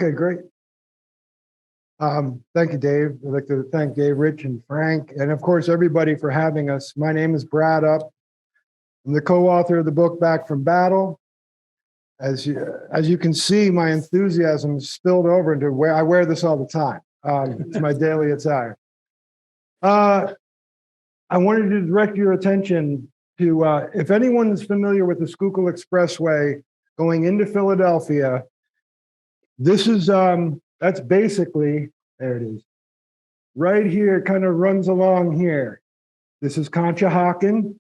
Okay, great. Thank you, Dave. I'd like to thank Dave, Rich, and Frank, and of course, everybody for having us. My name is Brad Up. I'm the co-author of the book Back from Battle. As you can see, my enthusiasm spilled over into where I wear this all the time. It's my daily attire. I wanted to direct your attention to, if anyone is familiar with the Schuylkill Expressway going into Philadelphia, this is, that's basically, there it is, right here, kind of runs along here. This is Conshohocken,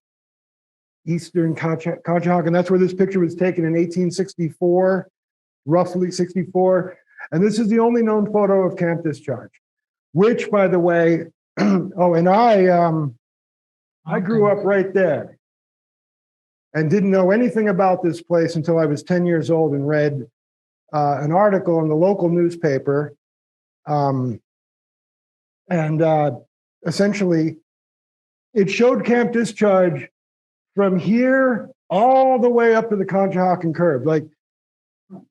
Eastern Conshohocken. That's where this picture was taken in 1864, roughly 64. And this is the only known photo of Camp Discharge, which, by the way, oh, and I grew up right there and didn't know anything about this place until I was 10 years old and read an article in the local newspaper. Essentially, it showed Camp Discharge from here all the way up to the Conshohocken curve. Like,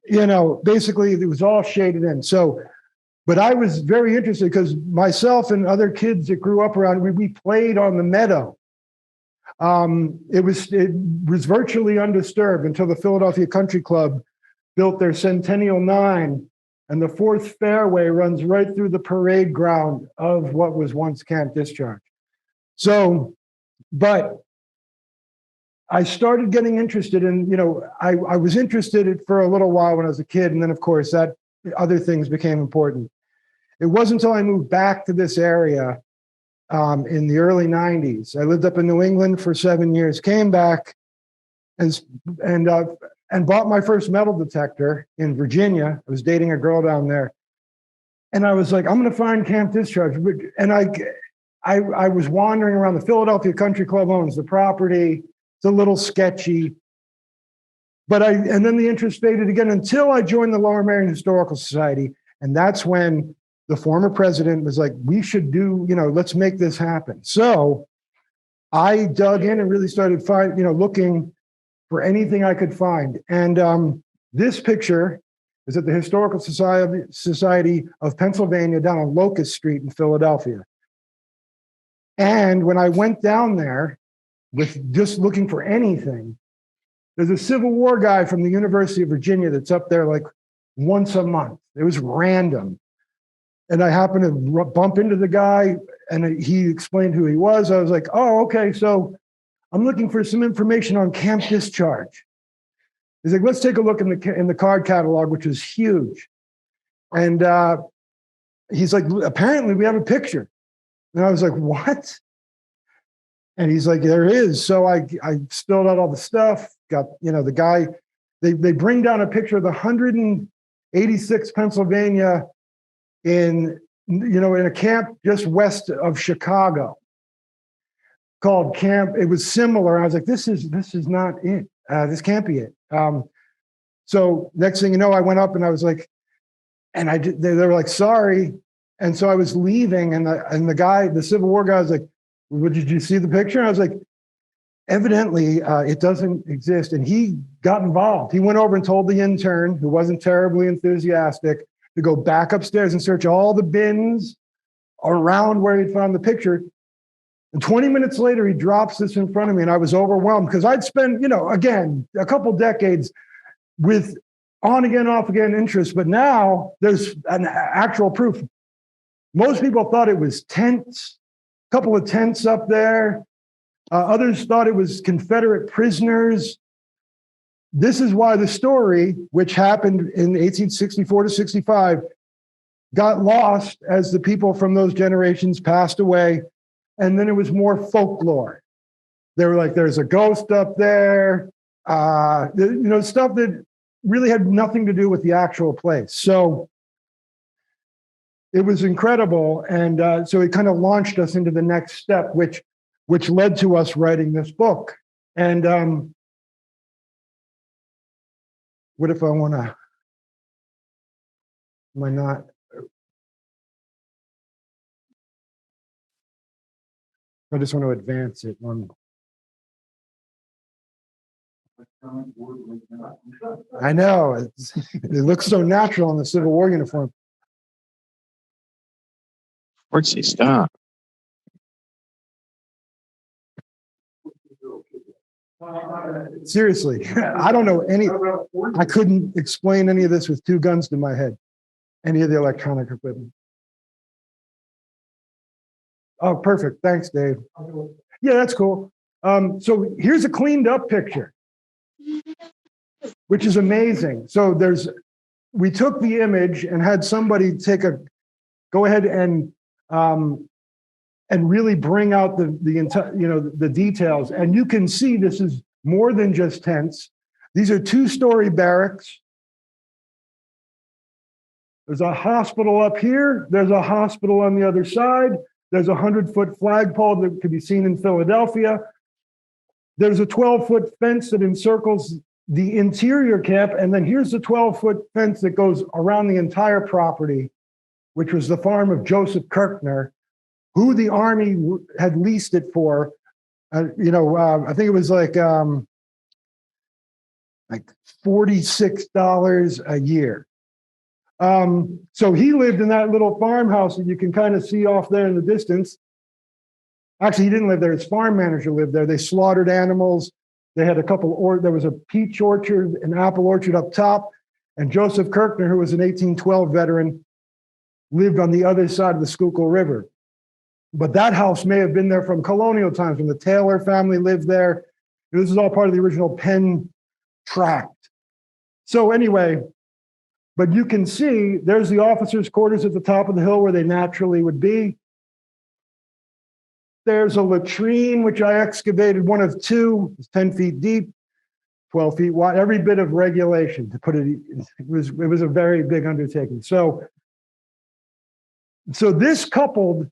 you know, basically it was all shaded in. So, but I was very interested because myself and other kids that grew up around, we played on the meadow. It was virtually undisturbed until the Philadelphia Country Club built their Centennial 9, and the fourth fairway runs right through the parade ground of what was once Camp Discharge. So, but I started getting interested in, you know, I was interested for a little while when I was a kid, and then of course that other things became important. It wasn't until I moved back to this area in the early 90s. I lived up in New England for 7 years, came back and bought my first metal detector in Virginia. I was dating a girl down there. And I was like, I'm going to find Camp Discharge. And I was wandering around. The Philadelphia Country Club owns the property. It's a little sketchy. And then the interest faded again until I joined the Lower Merion Historical Society. And that's when the former president was like, we should do, you know, let's make this happen. So I dug in and really started looking for anything I could find. And this picture is at the Historical Society of Pennsylvania down on Locust Street in Philadelphia. And when I went down there with just looking for anything, there's a Civil War guy from the University of Virginia that's up there like once a month. It was random. And I happened to bump into the guy and he explained who he was. I was like, oh, okay, so I'm looking for some information on Camp Discharge. He's like, let's take a look in the card catalog, which is huge. And he's like, apparently we have a picture. And I was like, what? And he's like, there is. So I spilled out all the stuff, got, you know, the guy, they bring down a picture of the 186th Pennsylvania in a camp just west of Chicago called Camp. It was similar. I was like, this is not it. This can't be it. So next thing you know, I went up and I was like, and they were like, sorry. And so I was leaving and the guy, the Civil War guy was like, well, did you see the picture? And I was like, evidently it doesn't exist. And he got involved. He went over and told the intern, who wasn't terribly enthusiastic, to go back upstairs and search all the bins around where he'd found the picture. And 20 minutes later, he drops this in front of me, and I was overwhelmed because I'd spent, again, a couple decades with on again, off again interest, but now there's an actual proof. Most people thought it was tents, a couple of tents up there. Others thought it was Confederate prisoners. This is why the story, which happened in 1864 to 65, got lost as the people from those generations passed away. And then it was more folklore. They were like, there's a ghost up there, stuff that really had nothing to do with the actual place. So it was incredible. And so it kind of launched us into the next step, which led to us writing this book. And what if I want to, am I not? I just want to advance it. I know. It looks so natural in the Civil War uniform. Where'd she stop? Seriously, I don't know any. I couldn't explain any of this with two guns to my head, any of the electronic equipment. Oh, perfect. Thanks, Dave. Yeah, that's cool. So here's a cleaned up picture, which is amazing. So we took the image and had somebody go ahead and really bring out the entire, the details. And you can see this is more than just tents. These are 2-story barracks. There's a hospital up here. There's a hospital on the other side. There's a 100-foot flagpole that could be seen in Philadelphia. There's a 12-foot fence that encircles the interior camp. And then here's the 12-foot fence that goes around the entire property, which was the farm of Joseph Kirkner, who the Army had leased it for. I think it was like $46 a year. So he lived in that little farmhouse that you can kind of see off there in the distance. Actually, he didn't live there. His farm manager lived there. They slaughtered animals. They had there was a peach orchard, an apple orchard up top. And Joseph Kirkner, who was an 1812 veteran, lived on the other side of the Schuylkill River. But that house may have been there from colonial times when the Taylor family lived there. This is all part of the original Penn tract. So anyway, but you can see there's the officers' quarters at the top of the hill where they naturally would be. There's a latrine, which I excavated, one of two. It's 10 feet deep, 12 feet wide, every bit of regulation to put it was a very big undertaking. So this coupled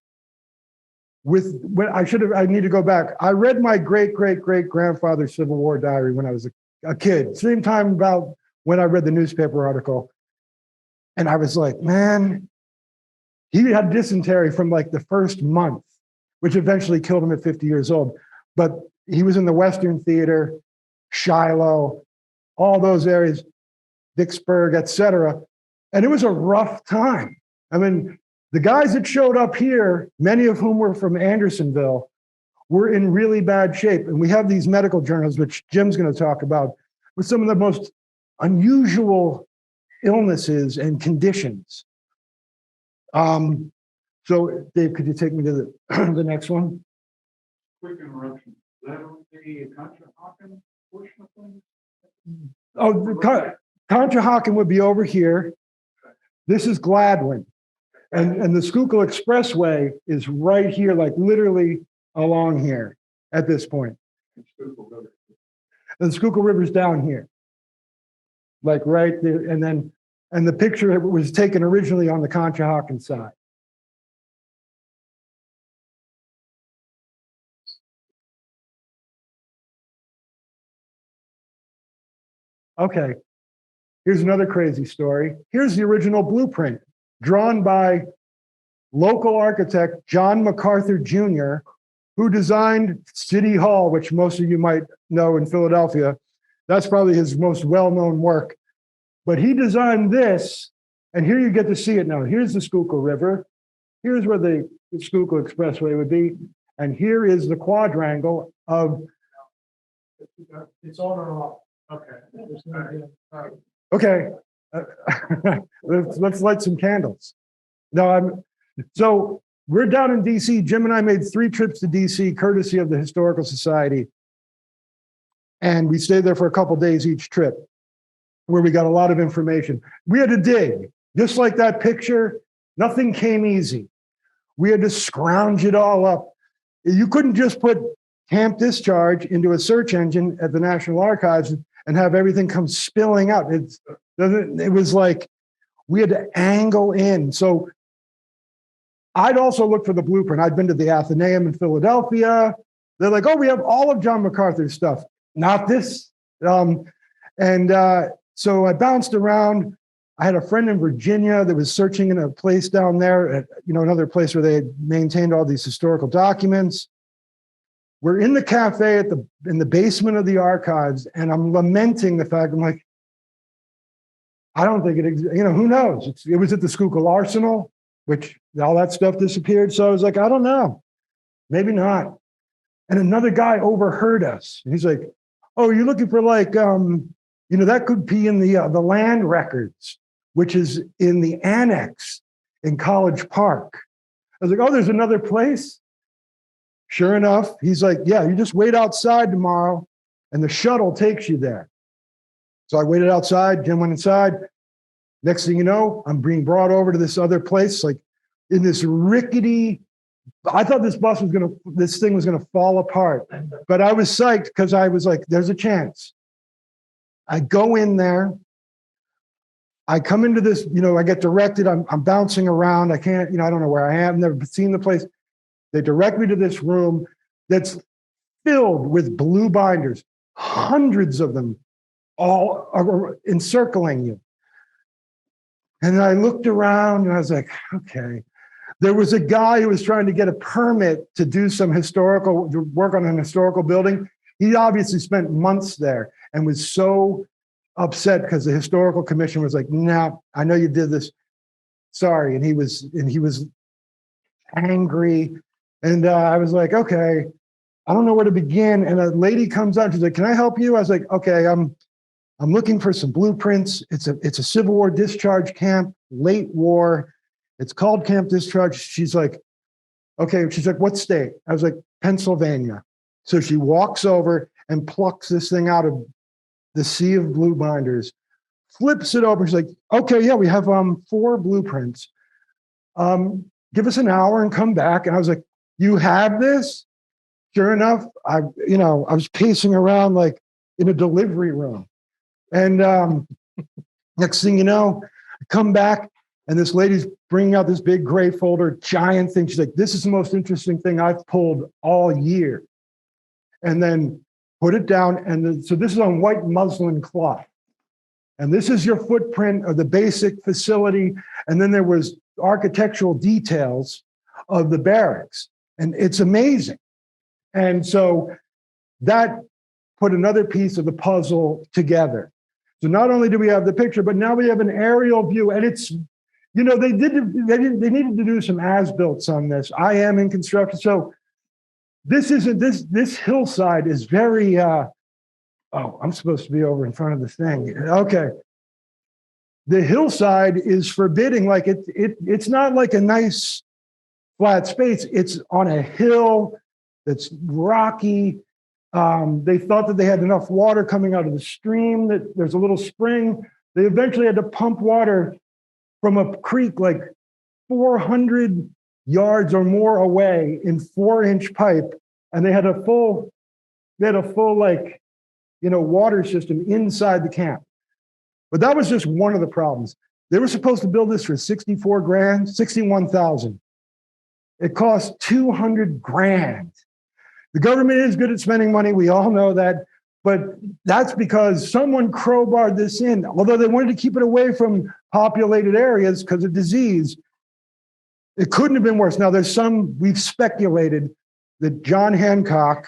with I need to go back. I read my great-great-great-grandfather's Civil War diary when I was a kid, same time about when I read the newspaper article. And I was like, man, he had dysentery from like the first month, which eventually killed him at 50 years old. But he was in the Western Theater, Shiloh, all those areas, Vicksburg, etc. And it was a rough time. I mean, the guys that showed up here, many of whom were from Andersonville, were in really bad shape. And we have these medical journals, which Jim's going to talk about, with some of the most unusual illnesses and conditions. So, Dave, could you take me to the next one? Quick interruption. Is that on the Contra-Hawken portion of things? Oh, the Contra-Hawken would be over here. This is Gladwin. And the Schuylkill Expressway is right here, like literally along here at this point. And the Schuylkill River's down here. Like right there. And the picture was taken originally on the Contra-Hawken side. Okay, here's another crazy story. Here's the original blueprint drawn by local architect John MacArthur Jr., who designed City Hall, which most of you might know in Philadelphia. That's probably his most well-known work. But he designed this, and here you get to see it now. Here's the Schuylkill River. Here's where the Schuylkill Expressway would be. And here is the quadrangle of... It's on or off. Okay. Let's light some candles. So we're down in DC. Jim and I made 3 trips to DC, courtesy of the Historical Society. And we stayed there for a couple days each trip, where we got a lot of information. We had to dig, just like that picture. Nothing came easy. We had to scrounge it all up. You couldn't just put Camp Discharge into a search engine at the National Archives and have everything come spilling out. It was like we had to angle in. So I'd also look for the blueprint. I'd been to the Athenaeum in Philadelphia. They're like, oh, we have all of John MacArthur's stuff. Not this. So I bounced around. I had a friend in Virginia that was searching in a place down there, at, another place where they had maintained all these historical documents. we're in the cafe in the basement of the archives, and I'm lamenting the fact, I'm like, I don't think who knows? It was at the Schuylkill Arsenal, which all that stuff disappeared. So I was like, I don't know, maybe not. And another guy overheard us. And he's like, oh, you're looking for like, that could be in the land records, which is in the annex in College Park. I was like, oh, there's another place. Sure enough, he's like, yeah, you just wait outside tomorrow and the shuttle takes you there. So I waited outside, Jim went inside. Next thing you know, I'm being brought over to this other place, like in this rickety, I thought this thing was gonna fall apart, but I was psyched because I was like, there's a chance. I go in there, I come into this, I get directed, I'm bouncing around. I can't, I don't know where I am, never seen the place. They direct me to this room that's filled with blue binders, hundreds of them, all are encircling you. And I looked around and I was like, okay. There was a guy who was trying to get a permit to do some work on an historical building. He obviously spent months there and was so upset because the historical commission was like, no, I know you did this. Sorry. And he was angry. And I was like, okay, I don't know where to begin. And a lady comes out, she's like, can I help you? I was like, okay, I'm looking for some blueprints. It's a Civil War discharge camp, late war. It's called Camp Discharge. She's like, okay. She's like, what state? I was like, Pennsylvania. So she walks over and plucks this thing out of the sea of blue binders, flips it over. She's like, okay, yeah, we have 4 blueprints. Give us an hour and come back. And I was like, you have this? Sure enough, I was pacing around like in a delivery room. And next thing you know, I come back and this lady's bringing out this big gray folder, giant thing. She's like, this is the most interesting thing I've pulled all year. And then put it down. And so this is on white muslin cloth. And this is your footprint of the basic facility. And then there was architectural details of the barracks. And it's amazing. And so that put another piece of the puzzle together. So not only do we have the picture, but now we have an aerial view. And it's, they needed to do some as-builts on this. I am in construction. So this hillside is very, I'm supposed to be over in front of this thing. Okay. The hillside is forbidding. Like it's not like a nice flat space. It's on a hill that's rocky. They thought that they had enough water coming out of the stream, that there's a little spring. They eventually had to pump water from a creek like 400 yards or more away in 4-inch pipe. And they had a full water system inside the camp. But that was just one of the problems. They were supposed to build this for 64 grand, 61,000. It cost 200 grand. The government is good at spending money. We all know that. But that's because someone crowbarred this in. Although they wanted to keep it away from populated areas because of disease, it couldn't have been worse. Now, we've speculated that John Hancock,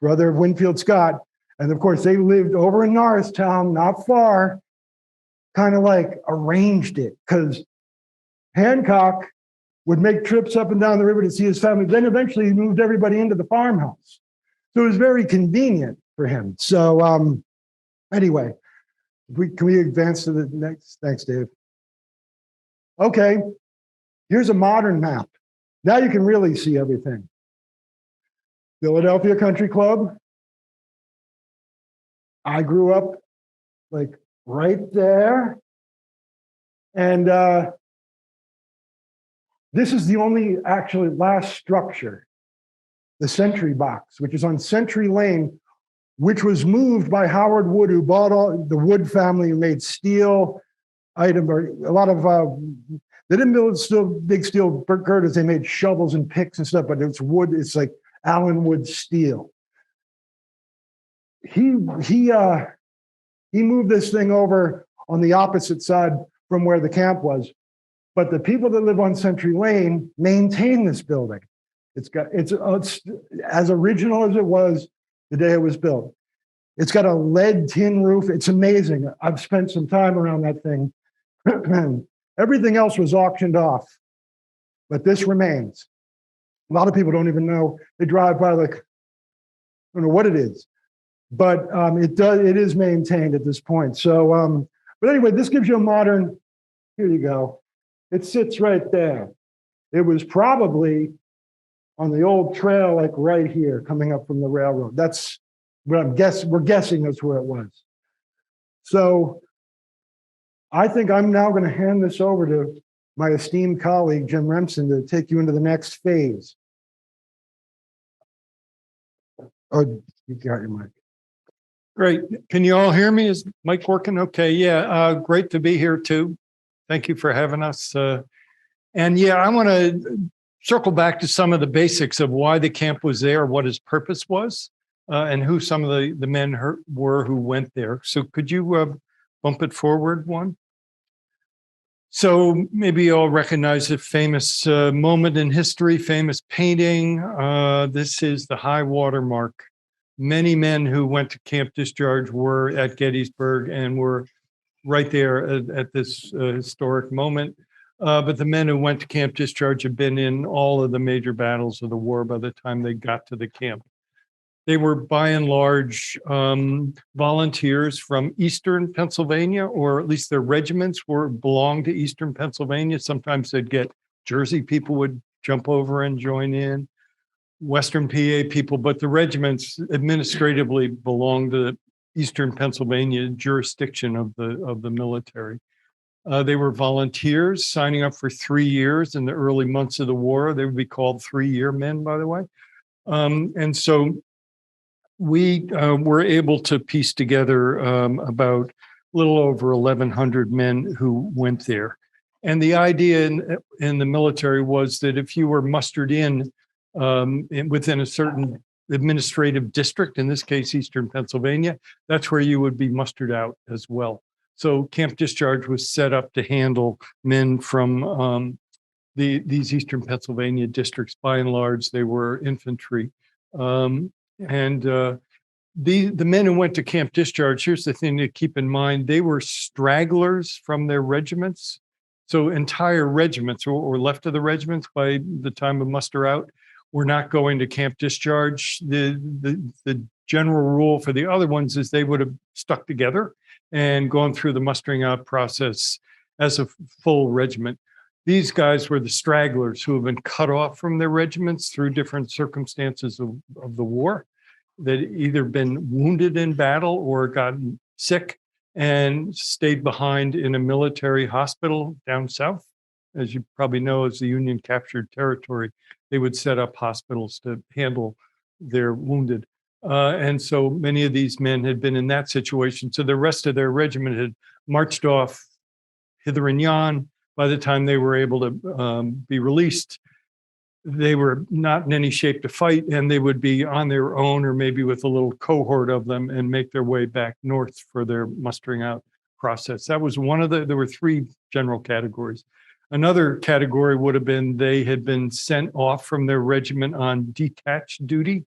brother of Winfield Scott, and of course, they lived over in Norristown, not far, kind of like arranged it, because Hancock would make trips up and down the river to see his family. Then eventually he moved everybody into the farmhouse. So it was very convenient for him. So anyway, can we advance to the next? Thanks, Dave. Okay, here's a modern map. Now you can really see everything. Philadelphia Country Club. I grew up like right there. And this is the only actually last structure, the Sentry Box, which is on Century Lane, which was moved by Howard Wood, who bought all the Wood family, who made steel item, or a lot of, they didn't build big steel girders, they made shovels and picks and stuff, but it's wood, it's like Allen Wood steel. He moved this thing over on the opposite side from where the camp was. But the people that live on Century Lane maintain this building. It's as original as it was the day it was built. It's got a lead tin roof. It's amazing. I've spent some time around that thing. Everything else was auctioned off, but this remains. A lot of people don't even know. They drive by like, I don't know what it is, but it is maintained at this point. So, but anyway, this gives you a modern, here you go. It sits right there. It was probably on the old trail, like right here, coming up from the railroad. That's what we're guessing that's where it was. So I think I'm now going to hand this over to my esteemed colleague, Jim Remsen, to take you into the next phase. Oh, you got your mic. Great. Can you all hear me? Is mic working? Okay. Yeah. Great to be here too. Thank you for having us. And yeah, I want to circle back to some of the basics of why the camp was there, what its purpose was, and who some of the men were who went there. So could you bump it forward one? So maybe you all recognize a famous moment in history, famous painting. This is the high water mark. Many men who went to Camp Discharge were at Gettysburg and were right there at this historic moment. But the men who went to Camp Discharge had been in all of the major battles of the war by the time they got to the camp. They were by and large volunteers from Eastern Pennsylvania, or at least their regiments belonged to Eastern Pennsylvania. Sometimes they'd get Jersey people would jump over and join in, Western PA people, but the regiments administratively belonged to the Eastern Pennsylvania jurisdiction of the military. They were volunteers signing up for 3 years in the early months of the war. They would be called 3-year men, by the way. And so we were able to piece together about a little over 1,100 men who went there. And the idea in the military was that if you were mustered in within a certain administrative district, in this case, Eastern Pennsylvania, that's where you would be mustered out as well. So Camp Discharge was set up to handle men from these Eastern Pennsylvania districts. By and large, they were infantry. The men who went to Camp Discharge, here's the thing to keep in mind, they were stragglers from their regiments. So entire regiments or left of the regiments by the time of muster out were not going to Camp Discharge. The general rule for the other ones is they would have stuck together and gone through the mustering out process as a full regiment. These guys were the stragglers who have been cut off from their regiments through different circumstances of the war. They'd either been wounded in battle or gotten sick and stayed behind in a military hospital down south. As you probably know, as the Union captured territory, they would set up hospitals to handle their wounded. And so many of these men had been in that situation. So the rest of their regiment had marched off hither and yon. By the time they were able to be released, they were not in any shape to fight, and they would be on their own or maybe with a little cohort of them and make their way back north for their mustering out process. That was one of there were 3 general categories. Another category would have been they had been sent off from their regiment on detached duty.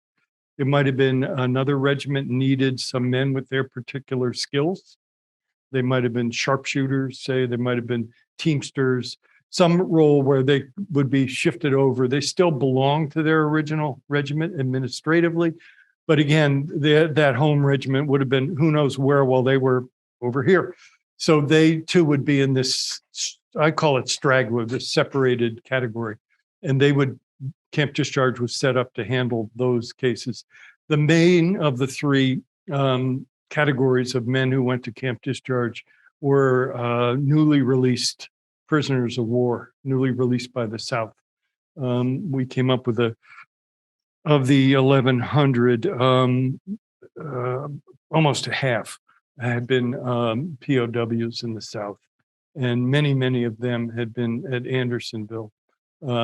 It might have been another regiment needed some men with their particular skills. They might have been sharpshooters, say, they might have been teamsters, some role where they would be shifted over. They still belong to their original regiment administratively. But again, that home regiment would have been who knows where while they were over here. So they too would be in this, I call it straggler, this separated category. And Camp Discharge was set up to handle those cases. The main of the 3 categories of men who went to Camp Discharge were newly released prisoners of war, newly released by the South. We came up with of the 1,100, almost a half had been POWs in the South. And many of them had been at Andersonville.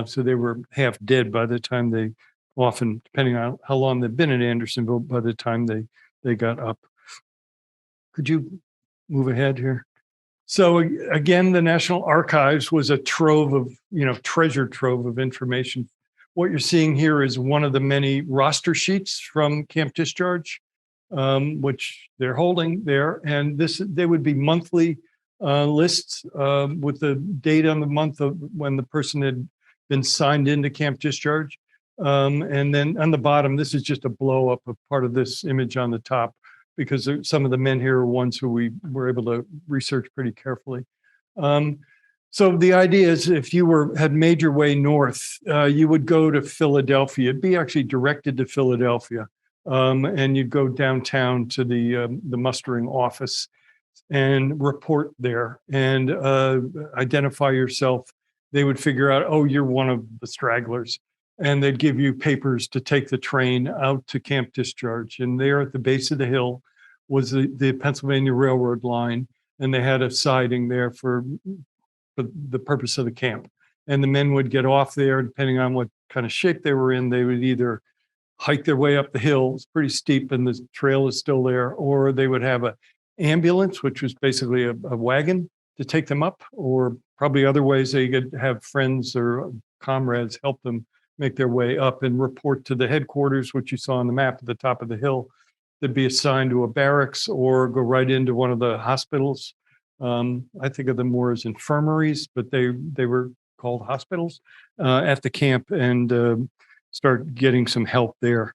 So they were half dead by the time they, often, depending on how long they've been at Andersonville, by the time they got up. Could you move ahead here? So again, the National Archives was a treasure trove of information. what you're seeing here is one of the many roster sheets from Camp Discharge, which they're holding there. And they would be monthly lists with the date on the month of when the person had been signed into Camp Discharge. And then on the bottom, this is just a blow up of part of this image on the top, because some of the men here are ones who we were able to research pretty carefully. So the idea is if you had made your way north, you would go to Philadelphia. It'd be actually directed to Philadelphia. And you'd go downtown to the mustering office and report there and identify yourself. They would figure out, oh, you're one of the stragglers. And they'd give you papers to take the train out to Camp Discharge. And there at the base of the hill was the Pennsylvania Railroad line. And they had a siding there for the purpose of the camp. And the men would get off there, depending on what kind of shape they were in, they would either hike their way up the hill. It's pretty steep and the trail is still there, or they would have an ambulance, which was basically a wagon to take them up, or probably other ways they could have friends or comrades help them make their way up and report to the headquarters, which you saw on the map at the top of the hill. They'd be assigned to a barracks or go right into one of the hospitals. I think of them more as infirmaries, but they were called hospitals at the camp, and start getting some help there.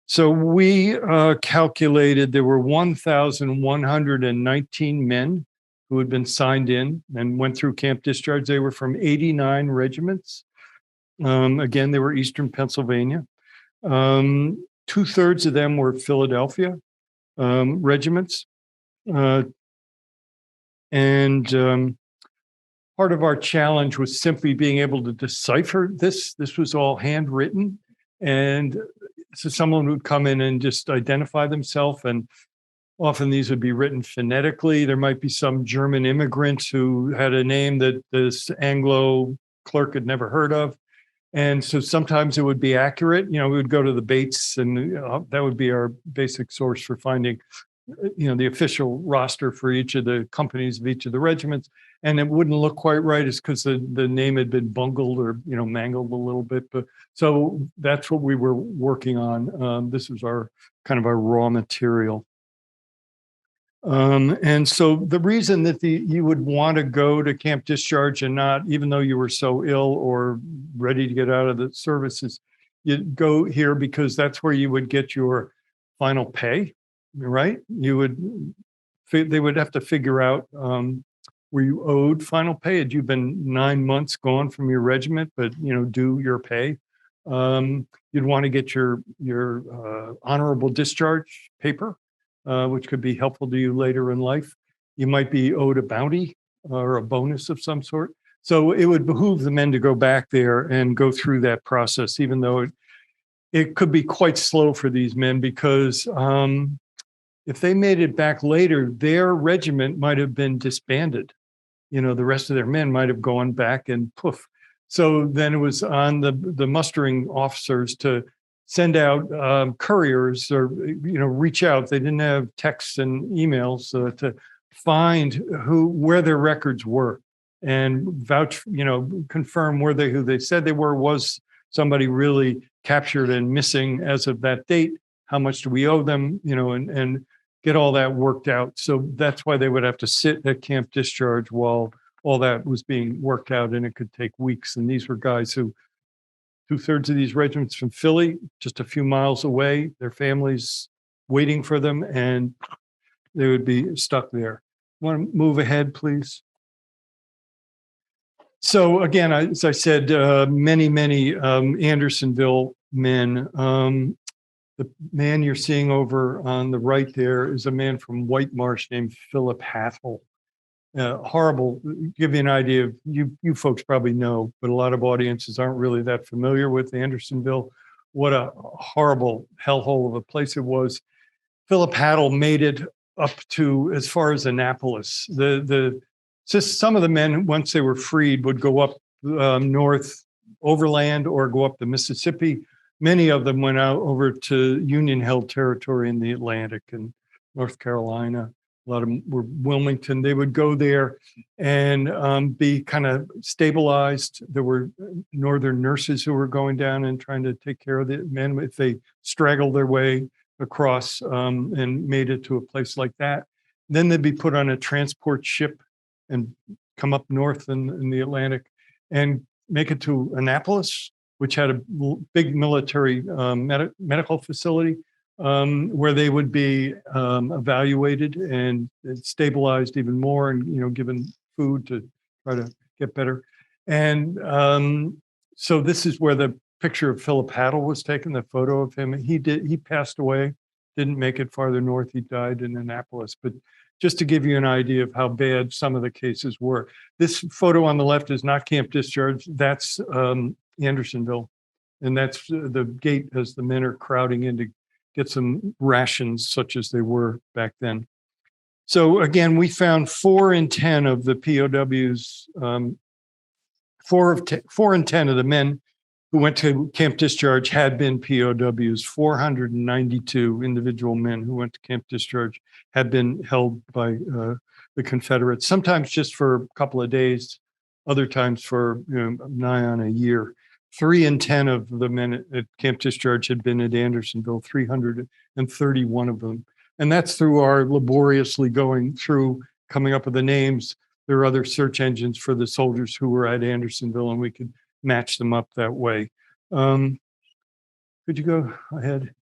So we calculated there were 1,119 men who had been signed in and went through Camp Discharge. They were from 89 regiments. Again, they were Eastern Pennsylvania. 2/3 of them were Philadelphia regiments. And part of our challenge was simply being able to decipher this. This was all handwritten. And so someone would come in and just identify themselves. And often these would be written phonetically. There might be some German immigrant who had a name that this Anglo clerk had never heard of. And so sometimes it would be accurate. We would go to the Bates, and that would be our basic source for finding, the official roster for each of the companies of each of the regiments. And it wouldn't look quite right. It's because the name had been bungled or, mangled a little bit. But so that's what we were working on. This was our kind of our raw material. And so the reason that you would want to go to Camp Discharge and not, even though you were so ill or ready to get out of the services, you'd go here because that's where you would get your final pay, right? They would have to figure out were you owed final pay? Had you been 9 months gone from your regiment, but due your pay? You'd want to get your honorable discharge paper, which could be helpful to you later in life. You might be owed a bounty or a bonus of some sort. So it would behoove the men to go back there and go through that process, even though it could be quite slow for these men, because if they made it back later, their regiment might have been disbanded. The rest of their men might have gone back and poof. So then it was on the mustering officers to send out couriers or, reach out. They didn't have texts and emails to find where their records were and vouch, confirm who they said they were. Was somebody really captured and missing as of that date? How much do we owe them? And get all that worked out. So that's why they would have to sit at Camp Discharge while all that was being worked out, and it could take weeks. And these were guys who 2/3 of these regiments from Philly, just a few miles away, their families waiting for them, and they would be stuck there. Want to move ahead, please? So again, as I said, many Andersonville men. The man you're seeing over on the right there is a man from White Marsh named Philip Hathel. Horrible. Give you an idea of, you folks probably know, but a lot of audiences aren't really that familiar with Andersonville. What a horrible hellhole of a place it was. Philip Hathel made it up to as far as Annapolis. Just some of the men, once they were freed, would go up north overland or go up the Mississippi. Many of them went out over to Union-held territory in the Atlantic and North Carolina, a lot of them were Wilmington. They would go there and be kind of stabilized. There were Northern nurses who were going down and trying to take care of the men if they straggled their way across and made it to a place like that. Then they'd be put on a transport ship and come up north in the Atlantic and make it to Annapolis, which had a big military medical facility where they would be evaluated and stabilized even more, and given food to try to get better. And so this is where the picture of Philip Hattle was taken, the photo of him. He passed away, didn't make it farther north. He died in Annapolis. But just to give you an idea of how bad some of the cases were. This photo on the left is not Camp Discharge. That's Andersonville. And that's the gate as the men are crowding in to get some rations such as they were back then. So again, we found 4 in 10 of the POWs, 4 in 10 of the men who went to Camp Discharge had been POWs. 492 individual men who went to Camp Discharge had been held by the Confederates, sometimes just for a couple of days, other times for nigh on a year. 3 in 10 of the men at Camp Discharge had been at Andersonville, 331 of them. And that's through our laboriously going through, coming up with the names. There are other search engines for the soldiers who were at Andersonville, and we could match them up that way. Could you go ahead?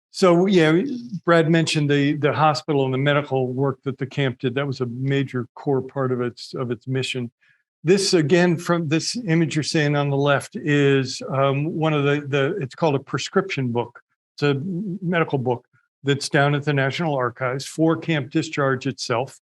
So yeah, Brad mentioned the hospital and the medical work that the camp did. That was a major core part of its mission. This, again, from this image you're seeing on the left is one of it's called a prescription book. It's a medical book that's down at the National Archives for Camp Discharge itself.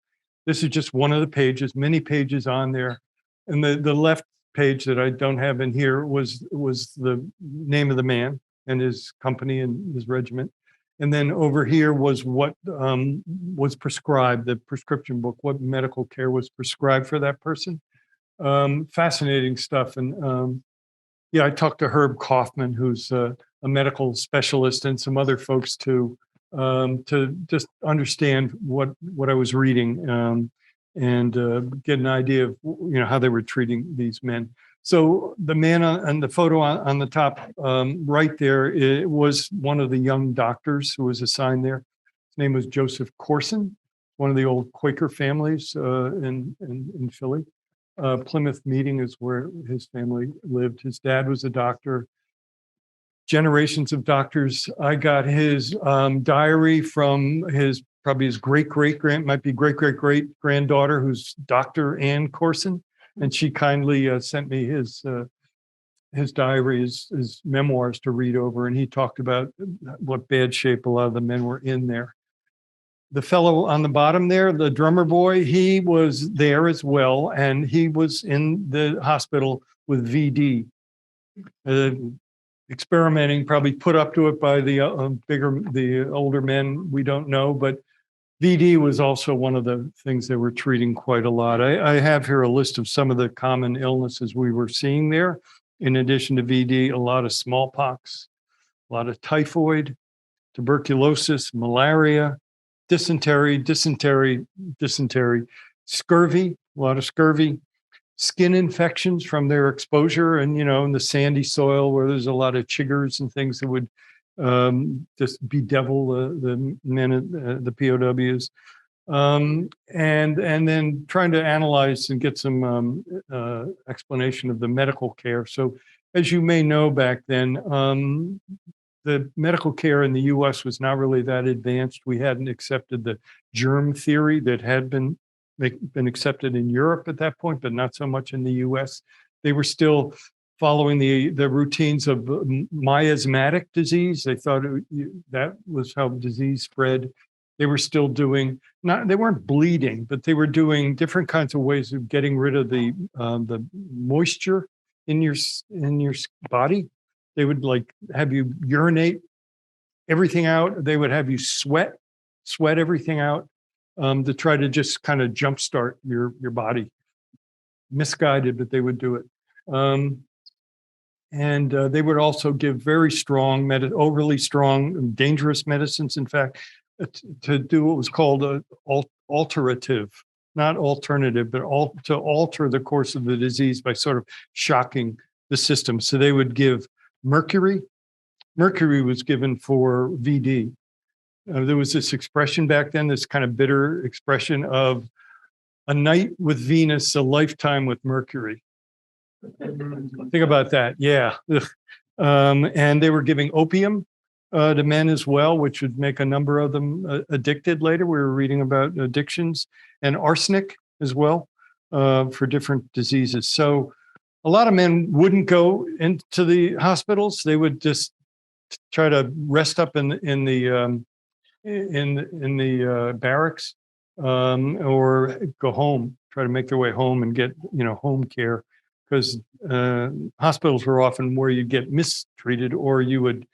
This is just one of the pages, many pages on there. And the left page that I don't have in here was the name of the man and his company and his regiment. And then over here was what was prescribed, the prescription book, what medical care was prescribed for that person. Fascinating stuff. And yeah, I talked to Herb Kaufman, who's a medical specialist, and some other folks too, to just understand what I was reading and get an idea of how they were treating these men. So the man on the photo on the top right there, it was one of the young doctors who was assigned there. His name was Joseph Corson, one of the old Quaker families in Philly. Plymouth Meeting is where his family lived. His dad was a doctor. Generations of doctors. I got his diary from probably his great-great-great-granddaughter, who's Dr. Ann Corson, and she kindly sent me his diary, his memoirs to read over, and he talked about what bad shape a lot of the men were in there. The fellow on the bottom there, the drummer boy, he was there as well, and he was in the hospital with VD, experimenting, probably put up to it by the older men. We don't know, but VD was also one of the things they were treating quite a lot. I have here a list of some of the common illnesses we were seeing there. In addition to VD, a lot of smallpox, a lot of typhoid, tuberculosis, malaria, dysentery, scurvy, a lot of scurvy, skin infections from their exposure, and in the sandy soil where there's a lot of chiggers and things that would just bedevil the men, the POWs, and then trying to analyze and get some explanation of the medical care. So, as you may know, back then, the medical care in the U.S. was not really that advanced. We hadn't accepted the germ theory that had been accepted in Europe at that point, but not so much in the U.S. They were still following the routines of miasmatic disease. They thought that was how disease spread. They were still doing, they weren't bleeding, but they were doing different kinds of ways of getting rid of the moisture in your body. They would have you urinate everything out. They would have you sweat everything out to try to just kind of jumpstart your body. Misguided, but they would do it. And they would also give very strong, overly strong, dangerous medicines. In fact, to do what was called a alterative, not alternative, but to alter the course of the disease by sort of shocking the system. So they would give mercury. Mercury was given for VD. There was this expression back then, this kind of bitter expression of a night with Venus, a lifetime with Mercury. Think about that. Yeah. And they were giving opium to men as well, which would make a number of them addicted later. We were reading about addictions, and arsenic as well for different diseases. So a lot of men wouldn't go into the hospitals. They would just try to rest up in the barracks, or go home, try to make their way home and get, home care, because hospitals were often where you get mistreated, or you would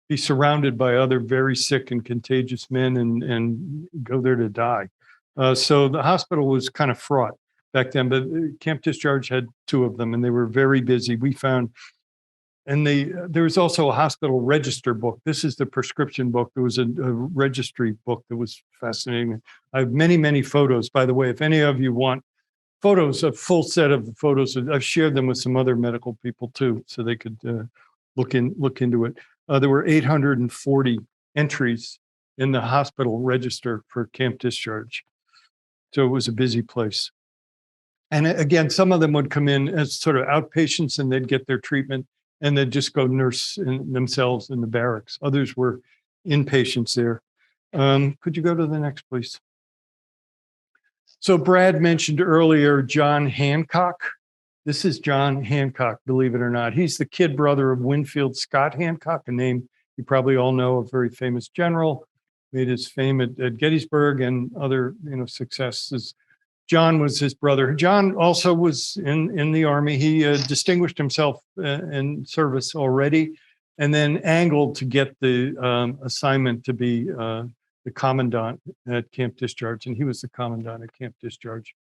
be surrounded by other very sick and contagious men and go there to die. So the hospital was kind of fraught back then, but Camp Discharge had 2 of them, and they were very busy. We found, and there was also a hospital register book. This is the prescription book. There was a registry book that was fascinating. I have many, many photos. By the way, if any of you want photos, a full set of the photos, I've shared them with some other medical people too, so they could look into it. There were 840 entries in the hospital register for Camp Discharge. So it was a busy place. And again, some of them would come in as sort of outpatients, and they'd get their treatment, and they'd just go nurse themselves in the barracks. Others were inpatients there. Could you go to the next, please? So Brad mentioned earlier John Hancock. This is John Hancock, believe it or not. He's the kid brother of Winfield Scott Hancock, a name you probably all know, a very famous general, made his fame at Gettysburg and other successes. John was his brother. John also was in the Army. He distinguished himself in service already, and then angled to get the assignment to be the commandant at Camp Discharge, and he was the commandant at Camp Discharge.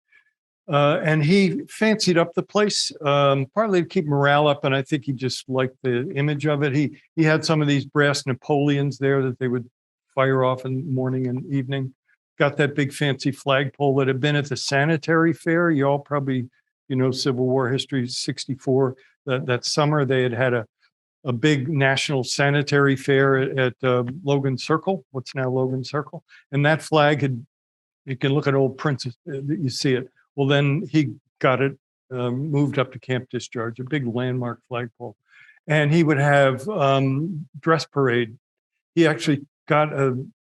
And he fancied up the place, partly to keep morale up, and I think he just liked the image of it. He had some of these brass Napoleons there that they would fire off in morning and evening. Got that big fancy flagpole that had been at the sanitary fair. You all probably, Civil War history, 64. That summer they had a big national sanitary fair at Logan Circle, what's now Logan Circle. And that flag you can look at old prints, you see it. Well, then he got it moved up to Camp Discharge, a big landmark flagpole. And he would have dress parade. He actually got an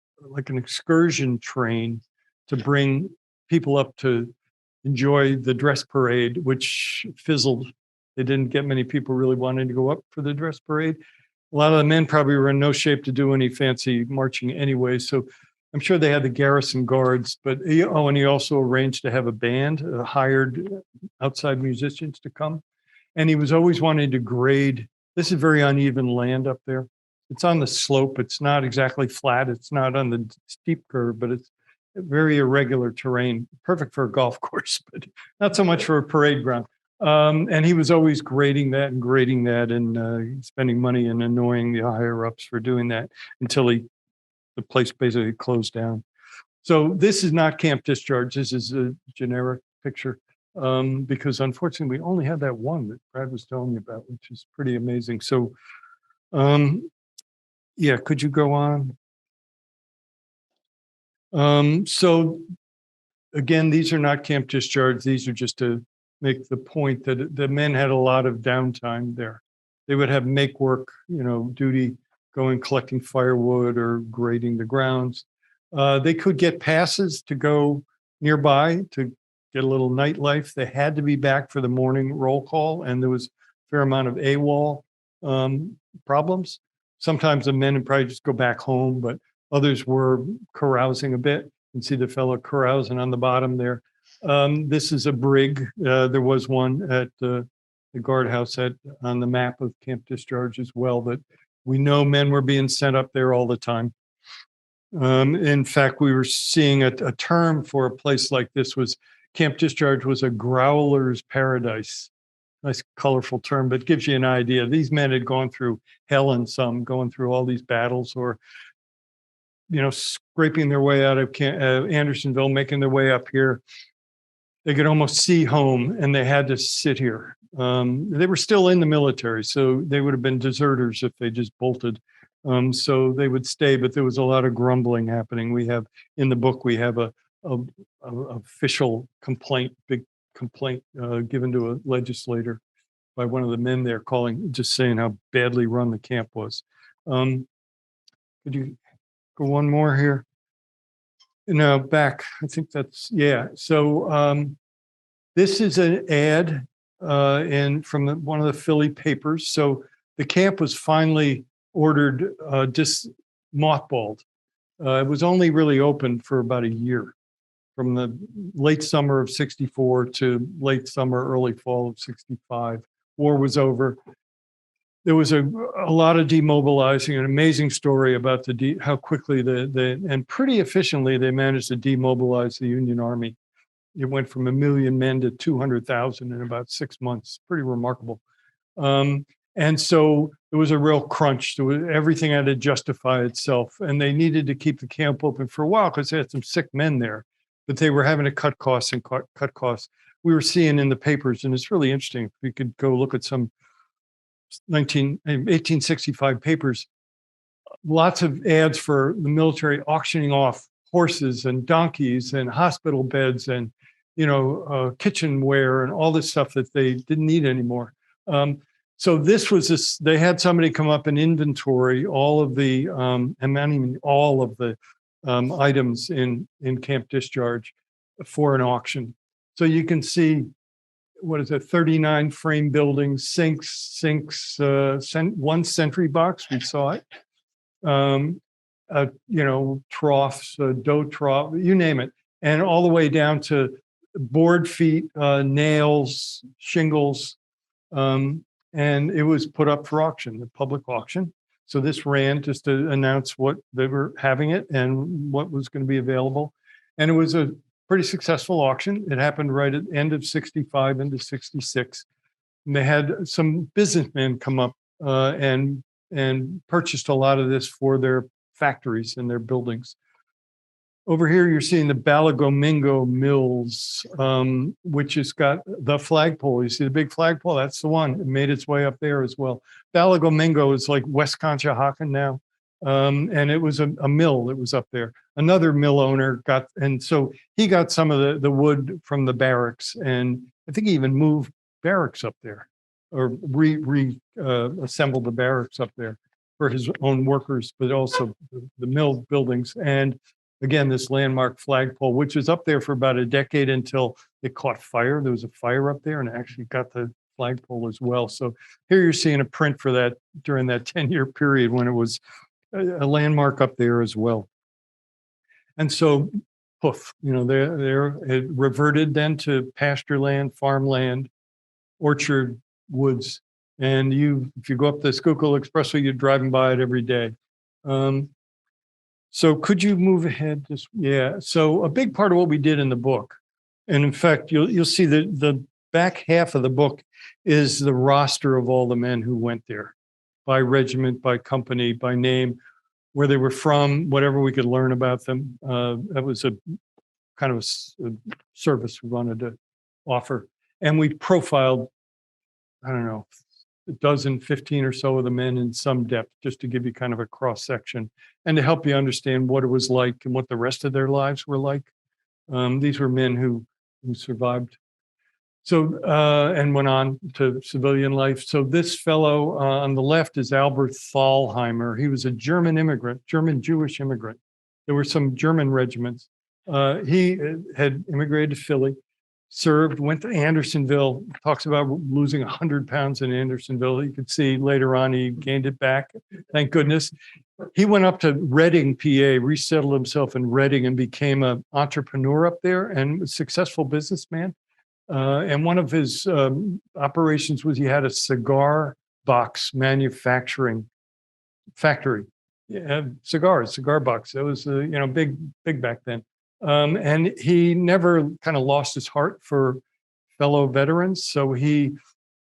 excursion train to bring people up to enjoy the dress parade, which fizzled. They didn't get many people really wanting to go up for the dress parade. A lot of the men probably were in no shape to do any fancy marching anyway. So I'm sure they had the garrison guards, but he also arranged to have a band, hired outside musicians to come. And he was always wanting to grade. This is very uneven land up there. It's on the slope. It's not exactly flat. It's not on the steep curve, but it's very irregular terrain, perfect for a golf course, but not so much for a parade ground. And he was always grading that and spending money and annoying the higher ups for doing that until the place basically closed down. So this is not Camp Discharge. This is a generic picture because unfortunately we only had that one that Brad was telling me about, which is pretty amazing. So yeah, could you go on? So again, these are not Camp Discharge. These are just to make the point that the men had a lot of downtime there. They would have make work, duty, going collecting firewood or grading the grounds. They could get passes to go nearby to get a little nightlife. They had to be back for the morning roll call, and there was a fair amount of AWOL problems. Sometimes the men would probably just go back home, but others were carousing a bit. You can see the fellow carousing on the bottom there. This is a brig. There was one at the guardhouse on the map of Camp Discharge as well, but we know men were being sent up there all the time. In fact, we were seeing a term for a place like this was Camp Discharge was a growler's paradise. Nice, colorful term, but gives you an idea. These men had gone through hell and some, going through all these battles or scraping their way out of Andersonville, making their way up here. They could almost see home, and they had to sit here. They were still in the military, so they would have been deserters if they just bolted. So they would stay, but there was a lot of grumbling happening. We have in the book, we have a official complaint, big complaint given to a legislator by one of the men there, just saying how badly run the camp was. Could you go one more here? No, back. I think that's, yeah. So this is an ad from one of the Philly papers. So the camp was finally ordered, mothballed. It was only really open for about a year, from the late summer of 64 to late summer, early fall of 65. War was over. There was a lot of demobilizing, an amazing story about how quickly and pretty efficiently they managed to demobilize the Union Army. It went from 1 million men to 200,000 in about 6 months. Pretty remarkable. And so there was a real crunch. Everything had to justify itself, and they needed to keep the camp open for a while because they had some sick men there, but they were having to cut costs and cut costs. We were seeing in the papers, and it's really interesting. If we could go look at some 1865 papers, lots of ads for the military auctioning off horses and donkeys and hospital beds and kitchenware and all this stuff that they didn't need anymore. So they had somebody come up and inventory all of the and not even all of the items in Camp Discharge for an auction. So you can see, 39 frame buildings, sinks, one sentry box, we saw it, troughs, dough trough, you name it, and all the way down to board feet, nails, shingles, and it was put up for auction, the public auction. So this ran just to announce what they were having it and what was going to be available. And it was a pretty successful auction. It happened right at the end of 65 into 66. And they had some businessmen come up and purchased a lot of this for their factories and their buildings. Over here, you're seeing the Balagomingo Mills, which has got the flagpole. You see the big flagpole? That's the one. It made its way up there as well. Balagomingo is like West Conshohocken now. And it was a mill that was up there. Another mill owner so he got some of the wood from the barracks, and I think he even moved barracks up there, or assembled the barracks up there for his own workers, but also the mill buildings. And again, this landmark flagpole, which was up there for about a decade until it caught fire. There was a fire up there, and it actually got the flagpole as well. So here you're seeing a print for that during that 10-year period when it was a landmark up there as well. And so, poof, it reverted then to pasture land, farmland, orchard, woods. And if you go up the Schuylkill Expressway, you're driving by it every day. So could you move ahead? So a big part of what we did in the book, and in fact, you'll see the back half of the book is the roster of all the men who went there, by regiment, by company, by name, where they were from, whatever we could learn about them. That was a kind of a service we wanted to offer. And we profiled, I don't know, 15 or so of the men in some depth, just to give you kind of a cross section and to help you understand what it was like and what the rest of their lives were like. These were men who survived. So, and went on to civilian life. So this fellow on the left is Albert Thalheimer. He was a German immigrant, German-Jewish immigrant. There were some German regiments. He had immigrated to Philly, served, went to Andersonville, talks about losing 100 pounds in Andersonville. You could see later on he gained it back, thank goodness. He went up to Reading, PA, resettled himself in Reading and became an entrepreneur up there and a successful businessman. And one of his operations was he had a cigar box manufacturing factory. Cigar box. That was big back then. And he never kind of lost his heart for fellow veterans. So we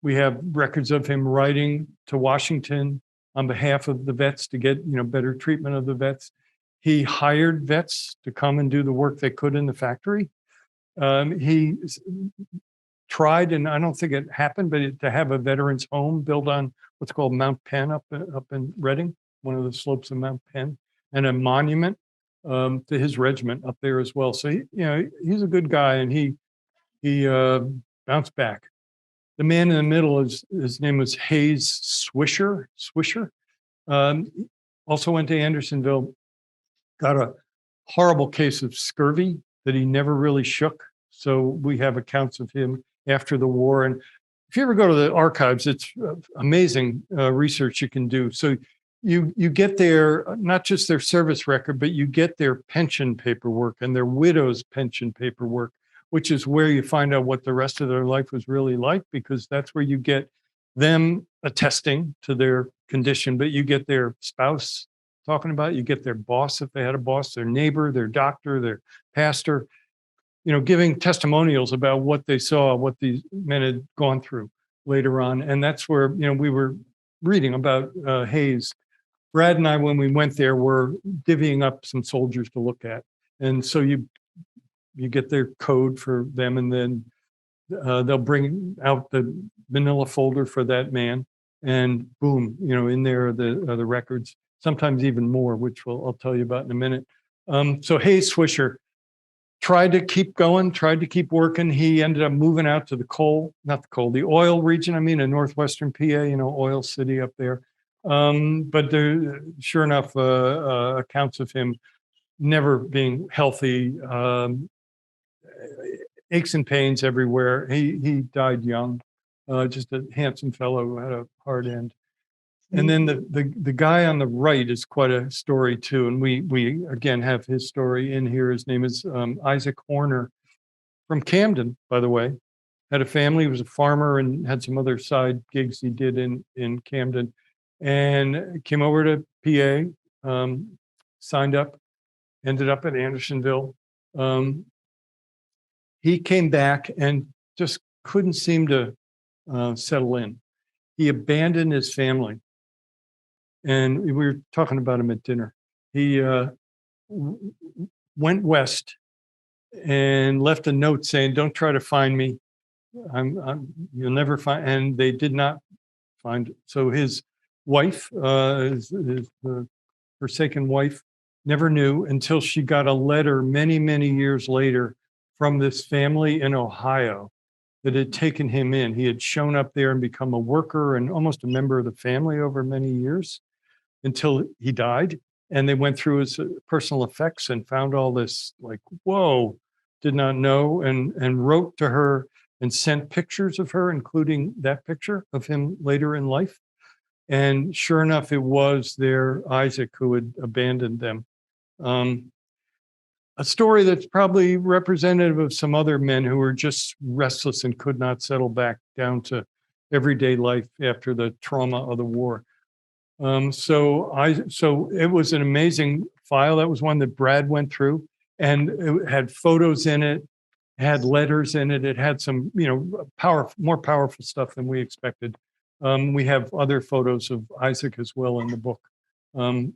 have records of him writing to Washington on behalf of the vets to get better treatment of the vets. He hired vets to come and do the work they could in the factory. He tried, and I don't think it happened, but to have a veterans home built on what's called Mount Penn up in Reading, one of the slopes of Mount Penn, and a monument to his regiment up there as well. So he's a good guy, and he bounced back. The man in the middle his name was Hayes Swisher. Also went to Andersonville, got a horrible case of scurvy that he never really shook. So we have accounts of him after the war. And if you ever go to the archives, it's amazing research you can do. So you get their, not just their service record, but you get their pension paperwork and their widow's pension paperwork, which is where you find out what the rest of their life was really like, because that's where you get them attesting to their condition, but you get their spouse talking about it, you get their boss, if they had a boss, their neighbor, their doctor, their pastor, giving testimonials about what they saw, what these men had gone through later on. And that's where, we were reading about Hayes. Brad and I, when we went there, were divvying up some soldiers to look at. And so you get their code for them, and then they'll bring out the manila folder for that man, and boom, in there are the records, sometimes even more, which I'll tell you about in a minute. So Hayes Swisher tried to keep going, tried to keep working. He ended up moving out to the oil region, in northwestern PA, oil city up there. But there, sure enough, accounts of him never being healthy, aches and pains everywhere. He died young, just a handsome fellow who had a hard end. And then the guy on the right is quite a story too. And we again have his story in here. His name is Isaac Horner, from Camden, by the way. Had a family, he was a farmer, and had some other side gigs he did in Camden. And came over to PA, signed up, ended up at Andersonville. He came back and just couldn't seem to settle in. He abandoned his family. And we were talking about him at dinner. He went west and left a note saying, "Don't try to find me. You'll never find." And they did not find it. So his wife, his forsaken wife, never knew until she got a letter many, many years later from this family in Ohio that had taken him in. He had shown up there and become a worker and almost a member of the family over many years, until he died. And they went through his personal effects and found all this, like, whoa, did not know, and wrote to her and sent pictures of her, including that picture of him later in life. And sure enough, it was their Isaac who had abandoned them. A story that's probably representative of some other men who were just restless and could not settle back down to everyday life after the trauma of the war. So it was an amazing file. That was one that Brad went through, and it had photos in it, had letters in it. It had some, more powerful stuff than we expected. We have other photos of Isaac as well in the book.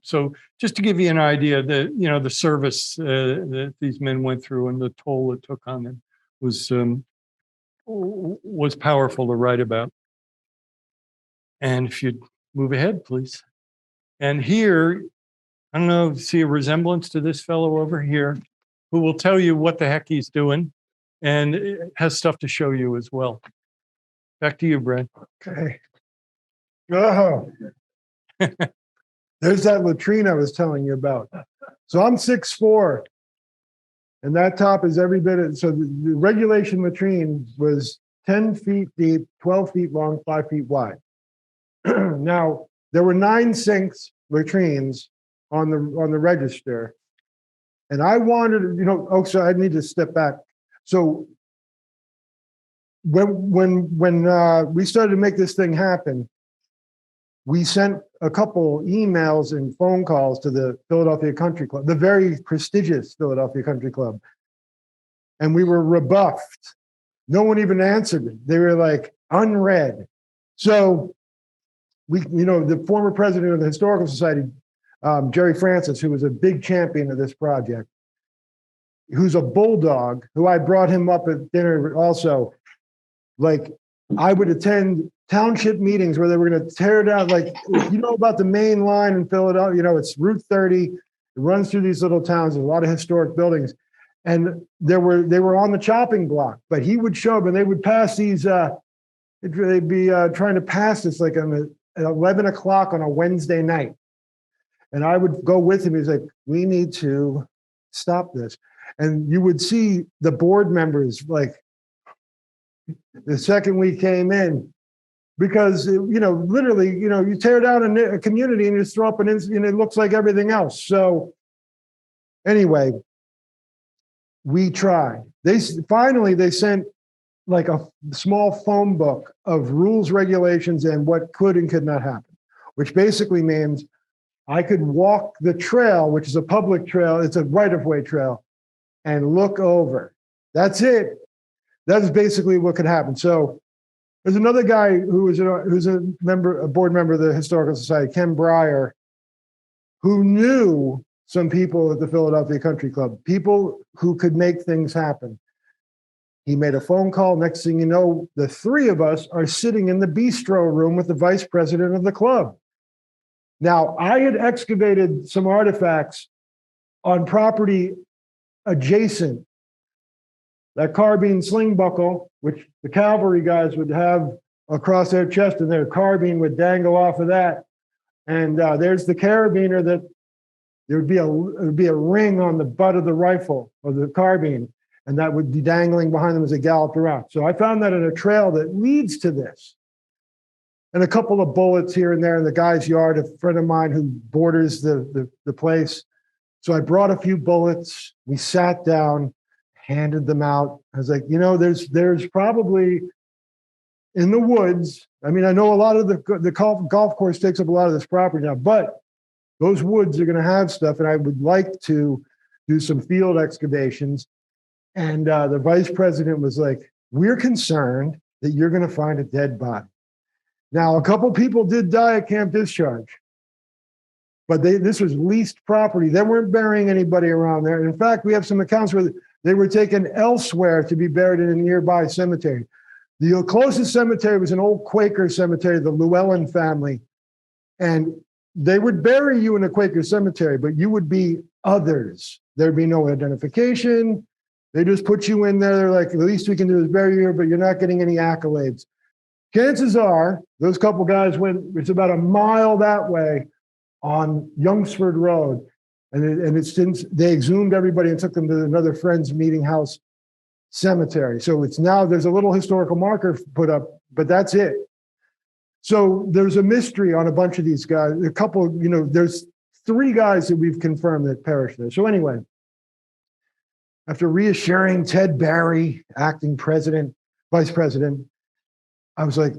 So just to give you an idea that, the service that these men went through and the toll it took on them was powerful to write about. And if you'd move ahead, please. And here, I don't know, see a resemblance to this fellow over here, who will tell you what the heck he's doing and has stuff to show you as well. Back to you, Brad. Okay. Oh, there's that latrine I was telling you about. So I'm 6'4", and that top is every bit. So the regulation latrine was 10 feet deep, 12 feet long, 5 feet wide. Now, there were 9 sinks, latrines on the register. And I wanted, so I need to step back. So when we started to make this thing happen, we sent a couple emails and phone calls to the Philadelphia Country Club, the very prestigious Philadelphia Country Club. And we were rebuffed. No one even answered it. They were like unread. So the former president of the Historical Society Jerry Francis, who was a big champion of this project, who's a bulldog, who I brought him up at dinner also. Like, I would attend township meetings where they were going to tear down, like, if you know about the main line in Philadelphia, you know, it's Route 30. It runs through these little towns. There's a lot of historic buildings. And they were on the chopping block, but he would show up and they would pass these, they'd be trying to pass this like at 11 o'clock on a Wednesday night. And I would go with him. He's like, we need to stop this. And you would see the board members, like, the second we came in, because, you know, literally, you know, you tear down a community and you just throw up and it looks like everything else. So anyway, we tried. They sent like a small phone book of rules, regulations, and what could and could not happen, which basically means I could walk the trail, which is a public trail. It's a right-of-way trail, and look over. That's it. That's basically what could happen. So there's another guy who's a board member of the Historical Society, Ken Breyer, who knew some people at the Philadelphia Country Club, people who could make things happen. He made a phone call. Next thing you know, the three of us are sitting in the bistro room with the vice president of the club. Now, I had excavated some artifacts on property adjacent. That carbine sling buckle, which the cavalry guys would have across their chest, and their carbine would dangle off of that. And there's the carabiner that there would be a ring on the butt of the rifle or the carbine, and that would be dangling behind them as they galloped around. So I found that in a trail that leads to this. And a couple of bullets here and there in the guy's yard, a friend of mine who borders the place. So I brought a few bullets. We sat down, handed them out. I was like, you know, there's probably in the woods. I mean, I know a lot of the golf course takes up a lot of this property now, but those woods are going to have stuff. And I would like to do some field excavations. And the vice president was like, we're concerned that you're going to find a dead body. Now, a couple people did die at Camp Discharge, but this was leased property. They weren't burying anybody around there. And in fact, we have some accounts where they were taken elsewhere to be buried in a nearby cemetery. The closest cemetery was an old Quaker cemetery, the Llewellyn family. And they would bury you in a Quaker cemetery, but you would be others. There'd be no identification. They just put you in there. They're like, the least we can do is bury you here, but you're not getting any accolades. Chances are those couple guys went, it's about a mile that way on Youngsford Road. And it's since they exhumed everybody and took them to another friend's meeting house cemetery. So it's now, there's a little historical marker put up, but that's it. So there's a mystery on a bunch of these guys. A couple, you know, there's 3 guys that we've confirmed that perished there. So anyway, after reassuring Ted Barry, acting president, vice president, I was like,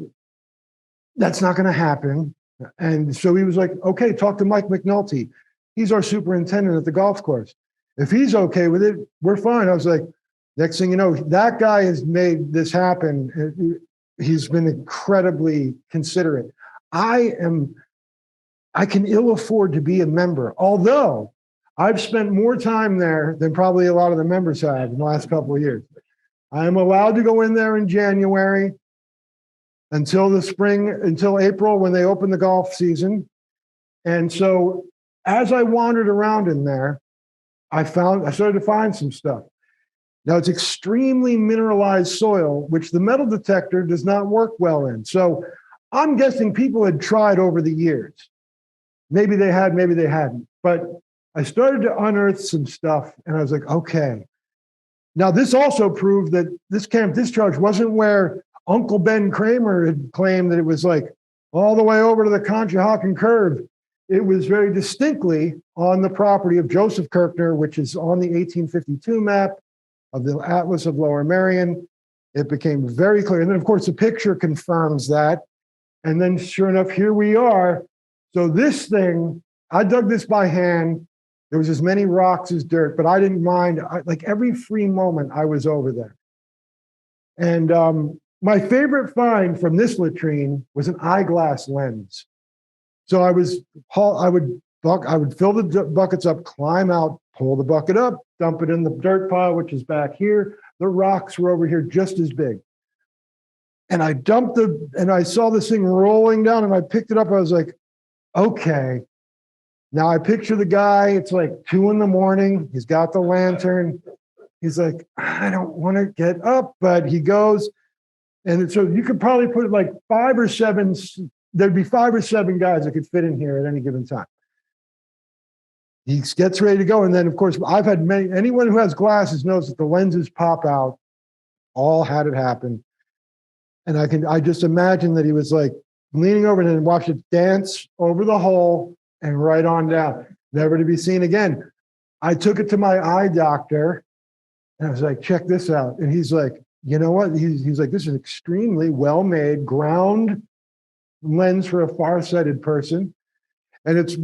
that's not going to happen. And so he was like, okay, talk to Mike McNulty. He's our superintendent at the golf course. If he's okay with it, we're fine. I was like, next thing you know, that guy has made this happen. He's been incredibly considerate. I can ill afford to be a member, although I've spent more time there than probably a lot of the members have in the last couple of years. I am allowed to go in there in January until the spring, until April when they open the golf season. And so as I wandered around in there, I started to find some stuff. Now it's extremely mineralized soil, which the metal detector does not work well in. So I'm guessing people had tried over the years. Maybe they had, maybe they hadn't. But I started to unearth some stuff and I was like, okay. Now this also proved that this Camp Discharge wasn't where Uncle Ben Kramer had claimed that it was like all the way over to the Conshohocken curve. It was very distinctly on the property of Joseph Kirkner, which is on the 1852 map of the Atlas of Lower Merion. It became very clear. And then, of course, the picture confirms that. And then, sure enough, here we are. So this thing, I dug this by hand. There was as many rocks as dirt, but I didn't mind. Like every free moment, I was over there. And my favorite find from this latrine was an eyeglass lens. So I would I would fill the buckets up, climb out, pull the bucket up, dump it in the dirt pile, which is back here. The rocks were over here just as big. And I and I saw this thing rolling down and I picked it up. I was like, okay. Now I picture the guy, it's like 2 a.m. He's got the lantern. He's like, I don't want to get up, but he goes. And so you could probably put like 5 or 7, there'd be 5 or 7 guys that could fit in here at any given time. He gets ready to go. And then, of course, I've had anyone who has glasses knows that the lenses pop out. All had it happen. And I just imagine that he was like leaning over and then watched it dance over the hole and right on down, never to be seen again. I took it to my eye doctor and I was like, check this out. And he's like, you know what? He's like, this is extremely well-made ground lens for a farsighted person. And it's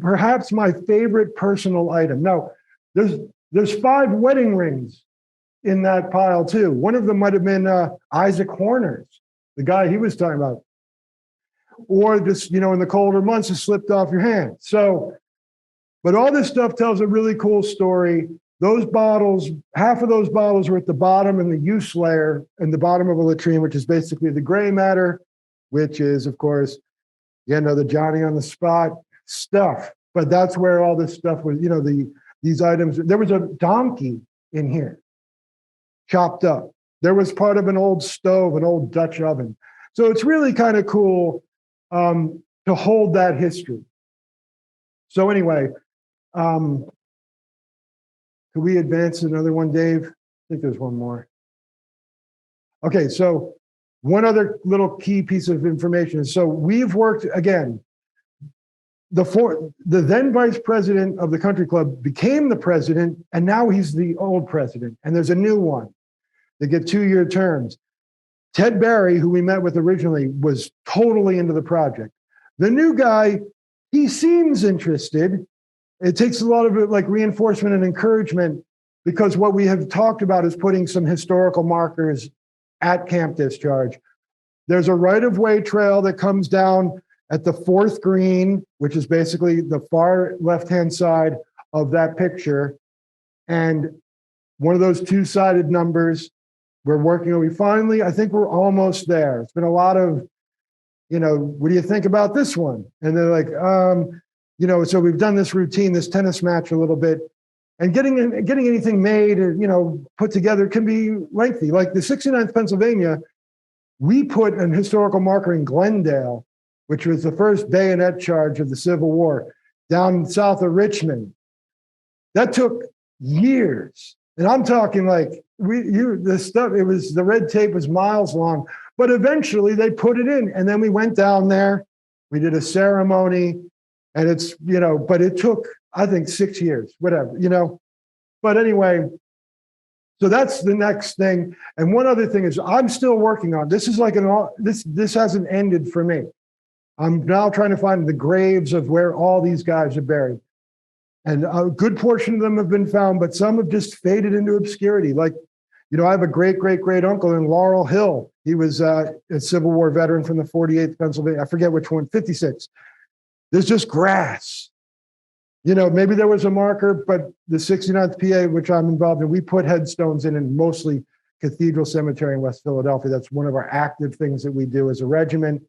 perhaps my favorite personal item. Now, there's 5 wedding rings in that pile too. One of them might have been Isaac Horner's, the guy he was talking about. Or just, in the colder months, it slipped off your hand. So, but all this stuff tells a really cool story. Those bottles, half of those bottles were at the bottom in the use layer in the bottom of a latrine, which is basically the gray matter, which is, of course, the Johnny on the spot stuff. But that's where all this stuff was, these items. There was a donkey in here, chopped up. There was part of an old stove, an old Dutch oven. So it's really kind of cool to hold that history. So anyway, could we advance another one, Dave? I think there's one more. Okay, so one other little key piece of information. So we've worked, again, the then vice president of the country club became the president, and now he's the old president, and there's a new one. They get 2-year terms. Ted Barry, who we met with originally, was totally into the project. The new guy, he seems interested. It takes a lot of like reinforcement and encouragement, because what we have talked about is putting some historical markers at Camp Discharge. There's a right-of-way trail that comes down at the 4th green, which is basically the far left-hand side of that picture. And one of those 2-sided numbers, we're working on. I think we're almost there. It's been a lot of, what do you think about this one? And they're like, so we've done this routine, this tennis match a little bit, and getting anything made or, put together can be lengthy. Like the 69th Pennsylvania, we put an historical marker in Glendale, which was the first bayonet charge of the Civil War, down south of Richmond. That took years. And I'm talking like the red tape was miles long, but eventually they put it in. And then we went down there, we did a ceremony, and it's, but it took, I think, 6 years, whatever, But anyway, so that's the next thing. And one other thing is I'm still working on, this is like this hasn't ended for me. I'm now trying to find the graves of where all these guys are buried. And a good portion of them have been found, but some have just faded into obscurity. Like, I have a great uncle in Laurel Hill. He was a Civil War veteran from the 48th Pennsylvania. I forget which one, 56. There's just grass. Maybe there was a marker, but the 69th PA, which I'm involved in, we put headstones in mostly Cathedral Cemetery in West Philadelphia. That's one of our active things that we do as a regiment.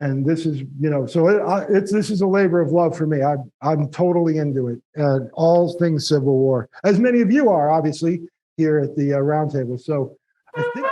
And this is, this is a labor of love for me. I'm totally into it. All things Civil War, as many of you are, obviously, here at the Roundtable. So I think